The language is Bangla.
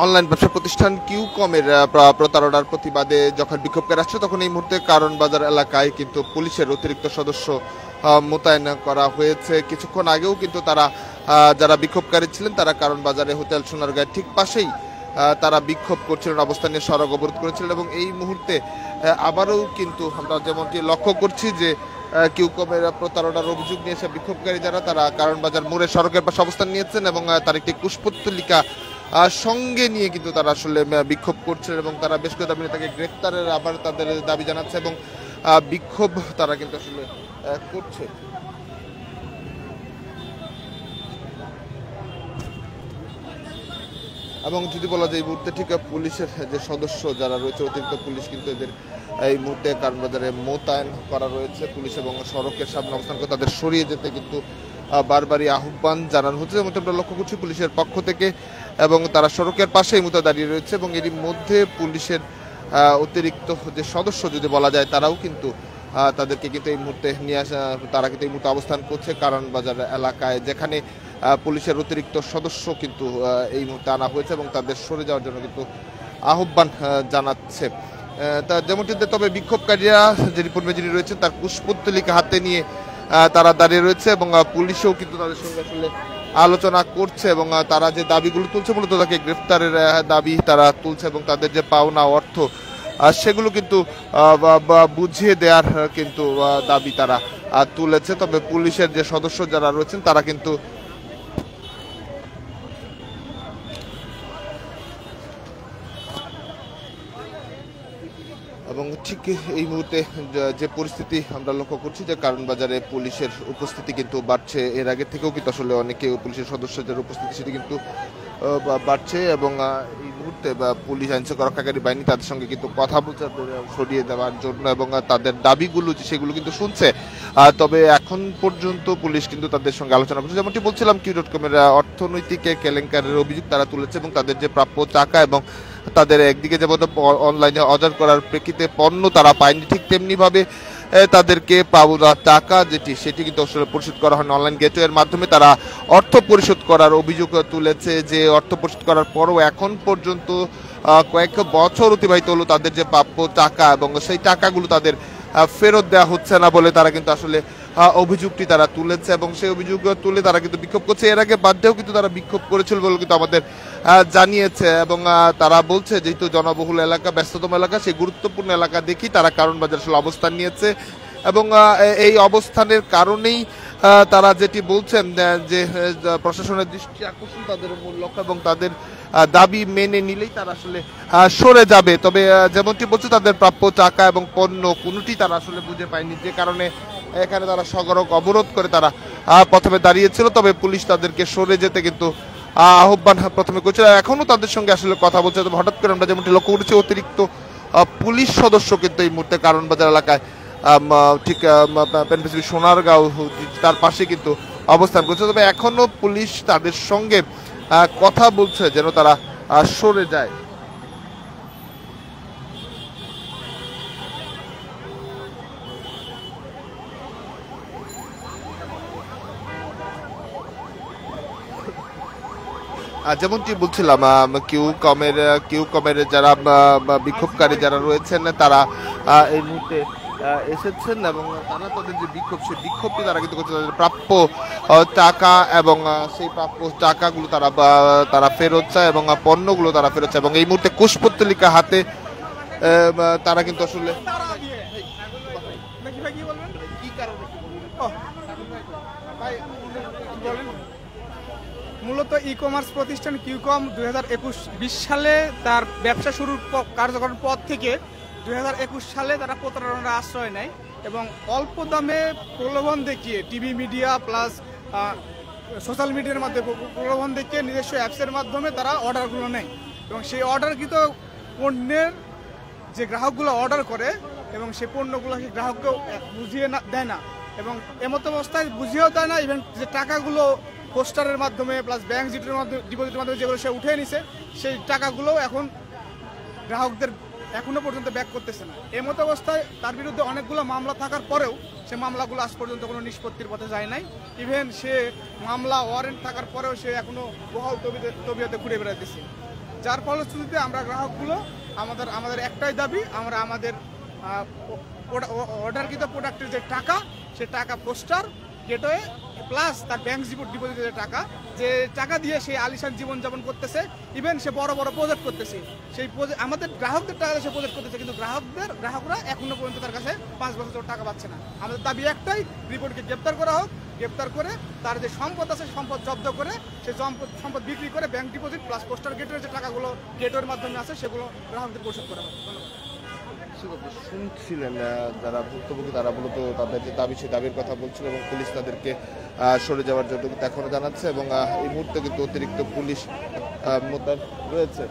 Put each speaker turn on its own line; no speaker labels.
অনলাইন ব্যবসা প্রতিষ্ঠান কিউকমের প্রতারণার প্রতিবাদে যখন বিক্ষোভকারী আসছে তখন এই মুহূর্তে কারণ বাজার এলাকায় কিন্তু পুলিশের অতিরিক্ত সদস্য মোতায়েন করা হয়েছে। কিছুক্ষণ আগেও কিন্তু তারা যারা বিক্ষোভকারী ছিলেন তারা কারণ বাজারে হোটেল সোনারগাঁয়ের ঠিক পাশেই তারা বিক্ষোভ করছিলেন, অবস্থান নিয়ে সড়ক অবরোধ করেছিলেন এবং এই মুহূর্তে আবারও কিন্তু আমরা যেমনটি লক্ষ্য করছি যে কিউকমের প্রতারণার অভিযোগ নিয়ে এসে বিক্ষোভকারী যারা তারা কারণ বাজার মোড়ে সড়কের পাশে অবস্থান নিয়েছেন এবং তার একটি কুশপুত্তলিকা সঙ্গে নিয়ে কিন্তু তারা আসলে বিক্ষোভ করছে এবং তারা বেশ কিছু দাবি তাকে গ্রেফতারের আবার তাদের দাবি জানাচ্ছে এবং বিক্ষোভ তারা কিন্তু আসলে করছে। এবং যদি বলা যায় এই মুহূর্তে ঠিক পুলিশের যে সদস্য যারা রয়েছে অতিরিক্ত পুলিশ কিন্তু এদের এই মুহূর্তে কারণবাজারে মোতায়েন করা রয়েছে। পুলিশ এবং সড়কের সামনে অবস্থান করে তাদের সরিয়ে যেতে কিন্তু বারবারই আহ্বান জানানো হচ্ছে, যেমন আমরা লক্ষ্য করছি পুলিশের পক্ষ থেকে এবং তারা সড়কের পাশেই মতো দাঁড়িয়ে রয়েছে এবং এরই মধ্যে পুলিশের অতিরিক্ত যে সদস্য যদি বলা যায় তারাও কিন্তু তাদেরকে কিন্তু এই মুহূর্তে নিয়ে আসা, তারা কিন্তু এই মুহূর্তে অবস্থান করছে কারণ বাজার এলাকায়, যেখানে পুলিশের অতিরিক্ত সদস্য কিন্তু এই মুহূর্তে আনা হয়েছে এবং তাদের সরে যাওয়ার জন্য কিন্তু আহ্বান জানাচ্ছে। তা যেমনটি তবে বিক্ষোভকারীরা যে রিপোর্ট যিনি রয়েছেন তার কুশপুত্তলিকা হাতে নিয়ে তারা দাঁড়িয়ে রয়েছে এবং পুলিশও কিন্তু তাদের সঙ্গে আসলে আলোচনা করছে এবং তারা যে দাবিগুলো তুলছে মূলত তাকে গ্রেফতারের দাবি তারা তুলছে এবং তাদের যে পাওনা অর্থ সেগুলো কিন্তু বুঝিয়ে দেওয়ার কিন্তু দাবি তারা তুলেছে। তবে পুলিশের যে সদস্য যারা রয়েছেন তারা কিন্তু এবং ঠিক এই মুহূর্তে যে পরিস্থিতি আমরা লক্ষ্য করছি যে কারণ বাজারে পুলিশের উপস্থিতি কিন্তু বাড়ছে, এর আগে থেকেও কিন্তু আসলে অনেকে পুলিশের সদস্যদের উপস্থিতি সেটি কিন্তু বাড়ছে এবং এই মুহূর্তে পুলিশ আইনশৃঙ্খলা রক্ষাকারী বাহিনী তাদের সঙ্গে কিন্তু কথা বলছে সরিয়ে দেওয়ার জন্য এবং তাদের দাবিগুলো সেগুলো কিন্তু শুনছে। তবে এখন পর্যন্ত পুলিশ কিন্তু তাদের সঙ্গে আলোচনা করছে, যেমনটি বলছিলাম কিউ.কমের অর্থনৈতিক কেলেঙ্কারির অভিযোগ তারা তুলেছে এবং তাদের যে প্রাপ্য টাকা এবং তাদের একদিকে যেমন অনলাইনে অর্ডার করার প্রেক্ষিতে পণ্য তারা পায়নি, ঠিক তেমনি ভাবে তাদেরকে পাওনা টাকা সেটি কিন্তু আসলে পরিশোধ করা হয় অনলাইন গেটওয়ের মাধ্যমে। তারা অর্থ পরিশোধ করার অভিযোগ তুলেছে যে অর্থ পরিশোধ করার পরও এখন পর্যন্ত কয়েক বছর অতিবাহিত হলো তাদের যে প্রাপ্য টাকা এবং সেই টাকাগুলো তাদের ফেরত দেওয়া হচ্ছে না বলে তারা কিন্তু আসলে অভিযোগটি তারা তুলেছে এবং সেই অভিযোগ তুলে তারা কিন্তু বিক্ষোভ করছে। এর আগে বাড্ডেও কিন্তু তারা বিক্ষোভ করেছিল বলে কিন্তু আমাদের জানিয়েছে এবং তারা বলছে যেহেতু জনবহুল এলাকা, ব্যস্ততম এলাকা, সেই গুরুত্বপূর্ণ এলাকা দেখি তারা কারণ বাজার আসলে অবস্থান নিয়েছে এবং এই অবস্থানের কারণেই তারা যেটি বলছেন যে প্রশাসনের দৃষ্টি আকর্ষণ তাদের মূল লক্ষ্য এবং তাদের দাবি মেনে নিলেই তারা আসলে সরে যাবে। তবে যেমনটি বলছে তাদের প্রাপ্য টাকা এবং পণ্য কোনোটি তারা আসলে বুঝে পায়নি, যে কারণে এখানে তারা সড়ক অবরোধ করে তারা প্রথমে দাঁড়িয়েছিল। তবে পুলিশ তাদেরকে সরে যেতে কিন্তু আহ্বান প্রথমে করছিল, এখনো তাদের সঙ্গে আসলে কথা বলছে। তবে হঠাৎ করে আমরা যেমনটি লক্ষ্য করেছি অতিরিক্ত পুলিশ সদস্য কিন্তু এই মুহূর্তে কারণ বাজার এলাকায় ঠিক সোনারগাঁও তার পাশে কিন্তু অবস্থান করছে। তবে এখনো পুলিশ তাদের সঙ্গে কথা বলছে যেন তারা সরে যায়। যেমনটি বলছিলাম কিউকমের যারা বিক্ষোভকারী যারা রয়েছেন তারা এই মুহূর্তে এসেছেন এবং তারা তাদের যে বিক্ষোভ সেই বিক্ষোভটি তারা কিন্তু করছে তাদের প্রাপ্য টাকা এবং সেই প্রাপ্য টাকাগুলো তারা ফেরত চায় এবং পণ্যগুলো তারা ফেরত চায় এবং এই মুহূর্তে কুশপুত্তলিকা হাতে তারা কিন্তু আসলে
মূলত ই কমার্স প্রতিষ্ঠান কিউকম 2021 সালে তার ব্যবসা শুরুর কার্যকরের পর থেকে 2021 সালে তারা প্রতারণার আশ্রয় নেয় এবং অল্প দামে প্রলোভন দেখিয়ে টিভি মিডিয়া প্লাস সোশ্যাল মিডিয়ার মাধ্যমে প্রলোভন দেখিয়ে নিজস্ব অ্যাপসের মাধ্যমে তারা অর্ডারগুলো নেয় এবং সেই অর্ডারকৃত পণ্যের যে গ্রাহকগুলো অর্ডার করে এবং সেই পণ্যগুলো সেই গ্রাহককেও বুঝিয়ে দেয় না এবং এমতো অবস্থায় বুঝিয়েও দেয় না। ইভেন যে টাকাগুলো পোস্টারের মাধ্যমে প্লাস ব্যাংক ডিপোজিটের মাধ্যমে যেগুলো সে উঠে নিছে সেই টাকাগুলো এখন গ্রাহকদের এখনো পর্যন্ত ব্যাক করতেছে না। এমতো অবস্থায় তার বিরুদ্ধে অনেকগুলো মামলা থাকার পরেও সে মামলাগুলো আজ পর্যন্ত কোনো নিষ্পত্তির পথে যায় নাই। ইভেন সে মামলা ওয়ারেন্ট থাকার পরেও সে এখনো বহাল তবিয়তে ঘুরে বেড়াতেছে। যার ফলশ্রুতিতে আমরা গ্রাহকগুলো আমাদের একটাই দাবি, আমরা আমাদের অর্ডারকৃত প্রোডাক্টের যে টাকা, সে টাকা পোস্টার গেটওয়ে প্লাস তার ব্যাংক ডিপোজিটের যে টাকা দিয়ে সে আলিশান জীবনযাপন করতেছে, ইভেন সে বড় বড় প্রজেক্ট করতেছে, সেই আমাদের গ্রাহকদের টাকা সে প্রজেক্ট করতেছে, কিন্তু গ্রাহকরা এখনো পর্যন্ত তার কাছে 5 বছর টাকা পাচ্ছে না। আমাদের দাবি একটাই, রিপোর্টকে গ্রেপ্তার করা হোক, গ্রেপ্তার করে তার যে সম্পদ আছে সম্পদ জব্দ করে সে সম্পদ বিক্রি করে ব্যাংক ডিপোজিট প্লাস পোস্টার গেটের যে টাকাগুলো গেটের মাধ্যমে আছে সেগুলো গ্রাহকদের পরিশোধ করা হোক। ধন্যবাদ।
শুনছিলেন যারা ভুক্তভোগী তারা মূলত তাদের যে দাবি সেই দাবির কথা বলছিল এবং পুলিশ তাদেরকে সরে যাওয়ার জন্য কিন্তু এখনো জানাচ্ছে এবং এই মুহূর্তে কিন্তু অতিরিক্ত পুলিশ মোতায়েন রয়েছে।